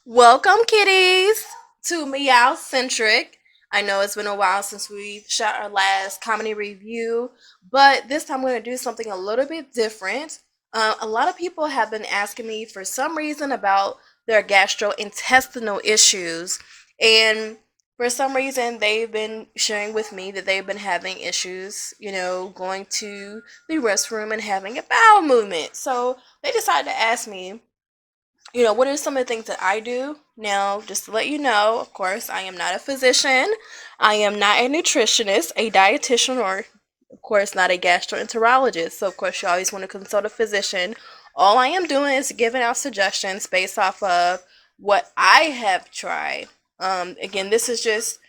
Welcome, kitties, to Meow Centric. I know it's been a while since we shot our last comedy review, but this time we're going to do something a little bit different. A lot of people have been asking me for some reason about their gastrointestinal issues, and for some reason they've been sharing with me that they've been having issues, going to the restroom and having a bowel movement. So they decided to ask me, what are some of the things that I do? Now, just to let you know, of course, I am not a physician. I am not a nutritionist, a dietitian, or, of course, not a gastroenterologist. So, of course, you always want to consult a physician. All I am doing is giving out suggestions based off of what I have tried. Again, this is just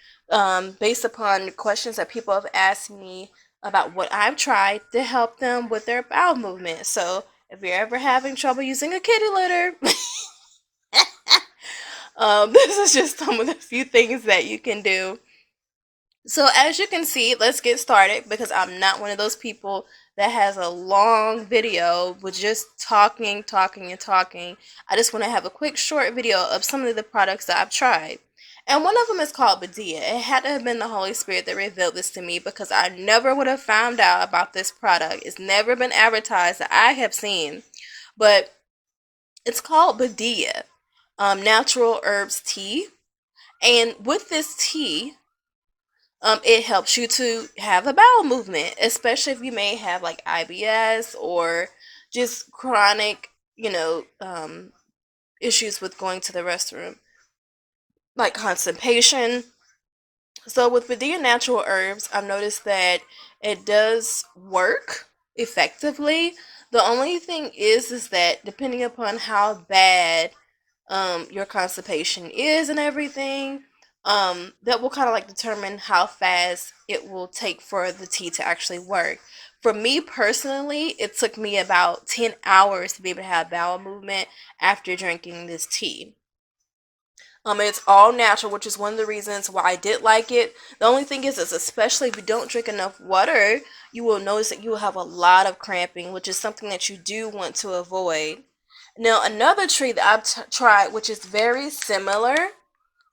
based upon questions that people have asked me about what I've tried to help them with their bowel movement. So, if you're ever having trouble using a kitty litter, this is just some of the few things that you can do. So as you can see, let's get started because I'm not one of those people that has a long video with just talking, talking, and talking. I just want to have a quick short video of some of the products that I've tried. And one of them is called Badia. It had to have been the Holy Spirit that revealed this to me because I never would have found out about this product. It's never been advertised that I have seen. But it's called Badia, natural herbs tea. And with this tea, it helps you to have a bowel movement, especially if you may have like IBS or just chronic, issues with going to the restroom, like constipation. So with Badia Natural Herbs, I've noticed that it does work effectively. The only thing is that depending upon how bad your constipation is and everything, that will kind of like determine how fast it will take for the tea to actually work. For me personally, it took me about 10 hours to be able to have bowel movement after drinking this tea. It's all natural, which is one of the reasons why I did like it. The only thing is especially if you don't drink enough water, you will notice that you will have a lot of cramping, which is something that you do want to avoid. Now, another tree that I've tried, which is very similar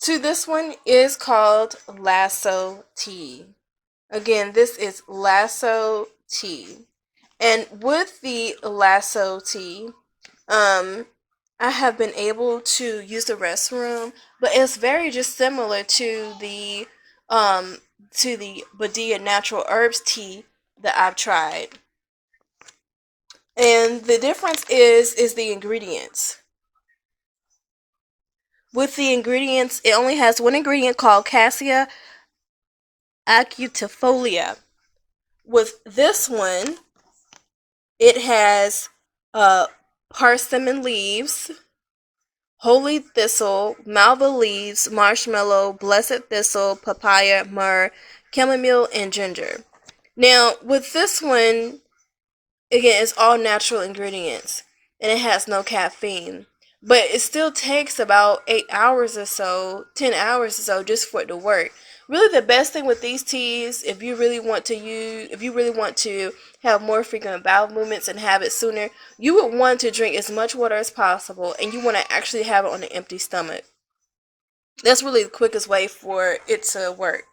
to this one, is called lasso tea. Again, this is lasso tea. And with the lasso tea, um, I have been able to use the restroom, but it's very just similar um to the Badia natural herbs tea that I've tried. And the difference is the ingredients. With the ingredients, it only has one ingredient called Cassia acutifolia. With this one, it has uh, persimmon leaves, holy thistle, malva leaves, marshmallow, blessed thistle, papaya, myrrh, chamomile, and ginger. Now, with this one, again, it's all natural ingredients and it has no caffeine. But it still takes about 8 hours or so, 10 hours or so just for it to work. Really the best thing with these teas, if you really want to have more frequent bowel movements and have it sooner, you would want to drink as much water as possible and you want to actually have it on an empty stomach. That's really the quickest way for it to work.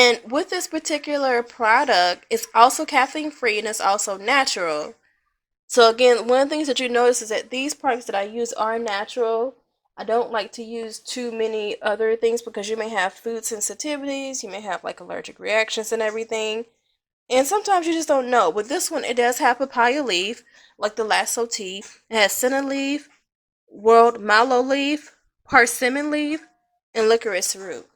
And with this particular product, it's also caffeine free and it's also natural. So again, one of the things that you notice is that these products that I use are natural. I don't like to use too many other things because you may have food sensitivities, you may have like allergic reactions and everything. And sometimes you just don't know. With this one, it does have papaya leaf, like the lasso tea. It has senna leaf, world mallow leaf, persimmon leaf, and licorice root.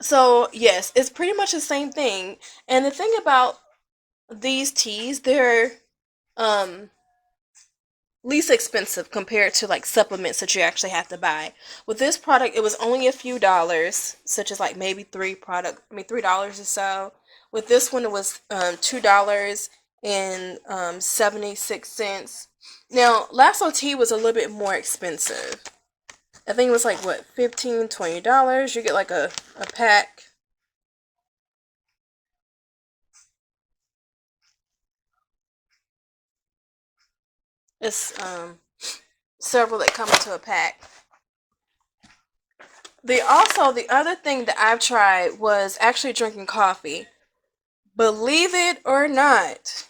So yes, it's pretty much the same thing. And the thing about these teas, they're um least expensive compared to like supplements that you actually have to buy. With this product, it was only a few dollars, such as like maybe $3 or so. With this one, it was $2 and 76 cents. Now, Lasso tea was a little bit more expensive. I think it was like what, $15, $20. You get like a pack. It's several that come into a pack. The other thing that I've tried was actually drinking coffee. Believe it or not,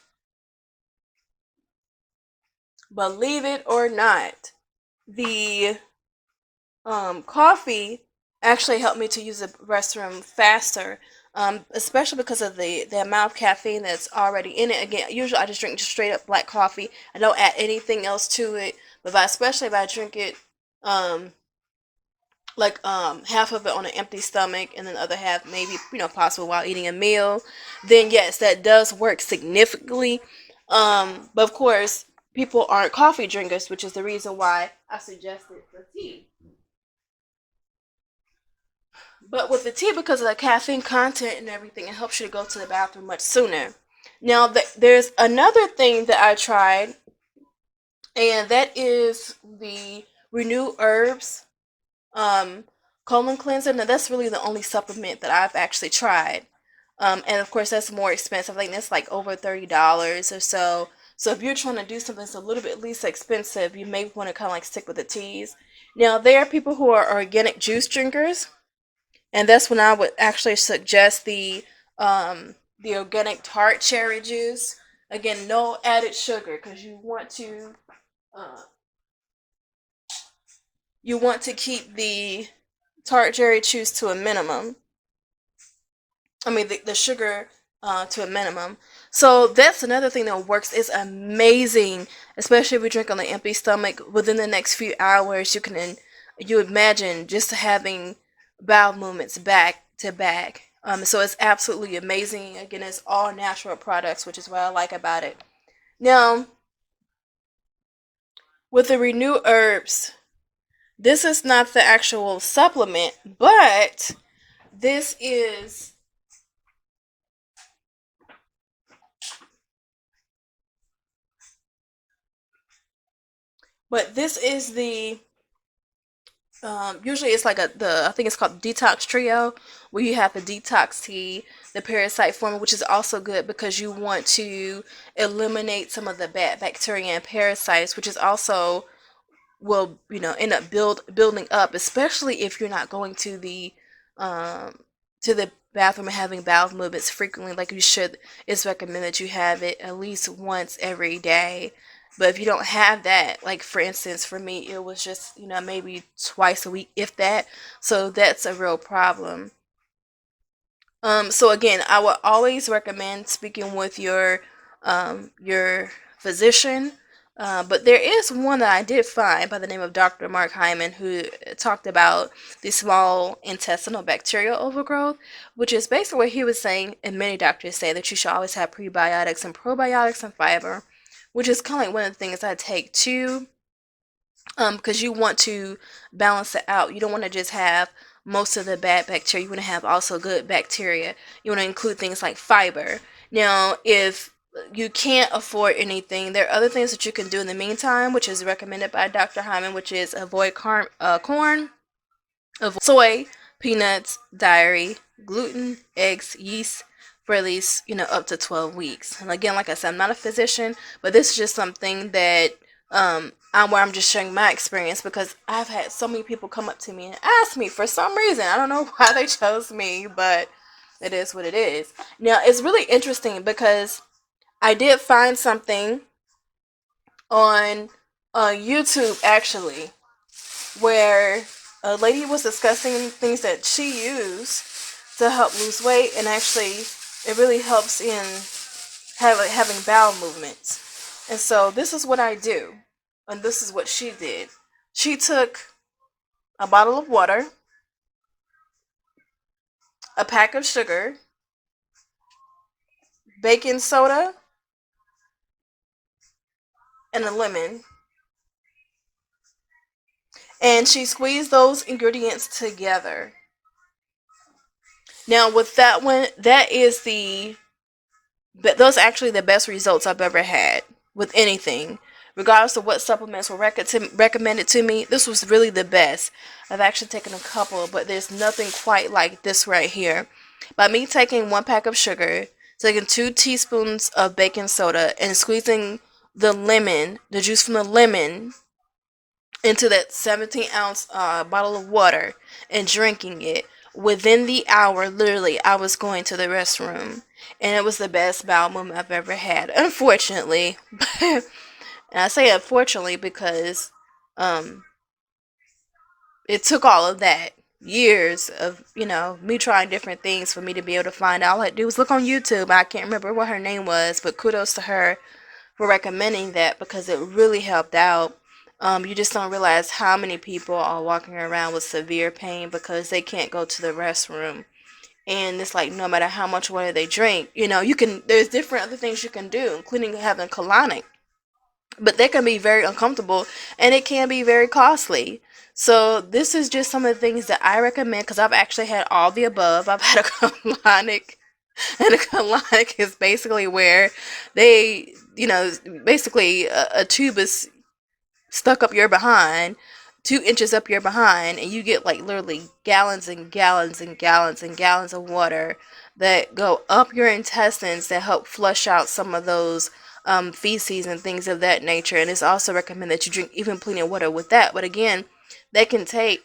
believe it or not, the coffee actually helped me to use the restroom faster, especially because of the amount of caffeine that's already in it. Again, usually I just drink just straight up black coffee. I don't add anything else to it. But especially if I drink it, um, like half of it on an empty stomach and then the other half maybe possible while eating a meal, then yes, that does work significantly. But of course, people aren't coffee drinkers, which is the reason why I suggested the tea. But with the tea, because of the caffeine content and everything, it helps you to go to the bathroom much sooner. Now, there's another thing that I tried, and that is the Renew Herbs um, colon cleanser. Now, that's really the only supplement that I've actually tried. And of course, that's more expensive. I think that's like over $30 or so. So if you're trying to do something that's a little bit least expensive, you may want to kind of like stick with the teas. Now, there are people who are organic juice drinkers, and that's when I would actually suggest the organic tart cherry juice. Again, no added sugar because uh, you want to keep the tart cherry juice to a minimum. I mean the sugar to a minimum. So that's another thing that works. It's amazing, especially if you drink on an empty stomach. Within the next few hours, you imagine just having bowel movements back to back. So it's absolutely amazing. Again, it's all natural products, which is what I like about it. Now, with the Renew Herbs, this is not the actual supplement, but this is this is the usually it's like the I think it's called detox trio, where you have the detox tea, the parasite formula, which is also good because you want to eliminate some of the bad bacteria and parasites, which is also will end up building up, especially if you're not going um to the bathroom and having bowel movements frequently like you should. It's recommended you have it at least once every day. But if you don't have that, like for instance for me it was just maybe twice a week if that, so that's a real problem. So again, I would always recommend speaking with your physician. But there is one that I did find by the name of Dr. Mark Hyman who talked about the small intestinal bacterial overgrowth, which is basically what he was saying, and many doctors say that you should always have prebiotics and probiotics and fiber, which is kind of like one of the things I take too, because you want to balance it out. You don't want to just have most of the bad bacteria. You want to have also good bacteria. You want to include things like fiber. Now, if you can't afford anything, there are other things that you can do in the meantime, which is recommended by Dr. Hyman, which is avoid corn, avoid soy, peanuts, dairy, gluten, eggs, yeast for at least up to 12 weeks. And again, like I said, I'm not a physician, but this is just something that I'm just sharing my experience because I've had so many people come up to me and ask me for some reason. I don't know why they chose me, but it is what it is. Now, it's really interesting because I did find something on YouTube actually where a lady was discussing things that she used to help lose weight, and actually it really helps in having bowel movements. And so this is what I do, and this is what she did. She took a bottle of water, a pack of sugar, baking soda, and a lemon, and she squeezed those ingredients together. Now, with that one, that is those are actually the best results I've ever had with anything. Regardless of what supplements were recommended to me, this was really the best. I've actually taken a couple, but there's nothing quite like this right here. By me taking one pack of sugar, taking 2 teaspoons of baking soda, and squeezing the juice from the lemon into that 17-ounce bottle of water and drinking it. Within the hour, literally, I was going to the restroom, and it was the best bowel movement I've ever had. Unfortunately, and I say unfortunately because um, it took all of that years of me trying different things for me to be able to find out. All I had to do was look on YouTube. I can't remember what her name was, but kudos to her for recommending that because it really helped out. You just don't realize how many people are walking around with severe pain because they can't go to the restroom. And it's like no matter how much water they drink, there's different other things you can do, including having colonic. But they can be very uncomfortable and it can be very costly. So this is just some of the things that I recommend because I've actually had all the above. I've had a colonic, and a colonic is basically where they, basically a tube is stuck up your behind, 2 inches up your behind, and you get like literally gallons and gallons and gallons and gallons of water that go up your intestines that help flush out some of those feces and things of that nature. And it's also recommended that you drink even plenty of water with that. But again, that can take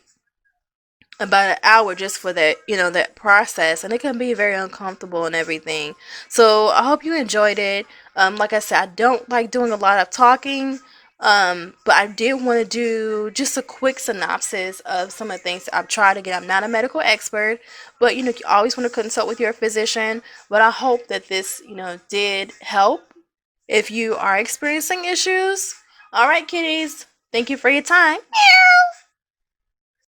about an hour just for that that process, and it can be very uncomfortable and everything. So I hope you enjoyed it. Like I said, I don't like doing a lot of talking, but I did want to do just a quick synopsis of some of the things that I've tried. Again, I'm not a medical expert, but you always want to consult with your physician. But I hope that this did help if you are experiencing issues. All right, kitties, thank you for your time. Meow.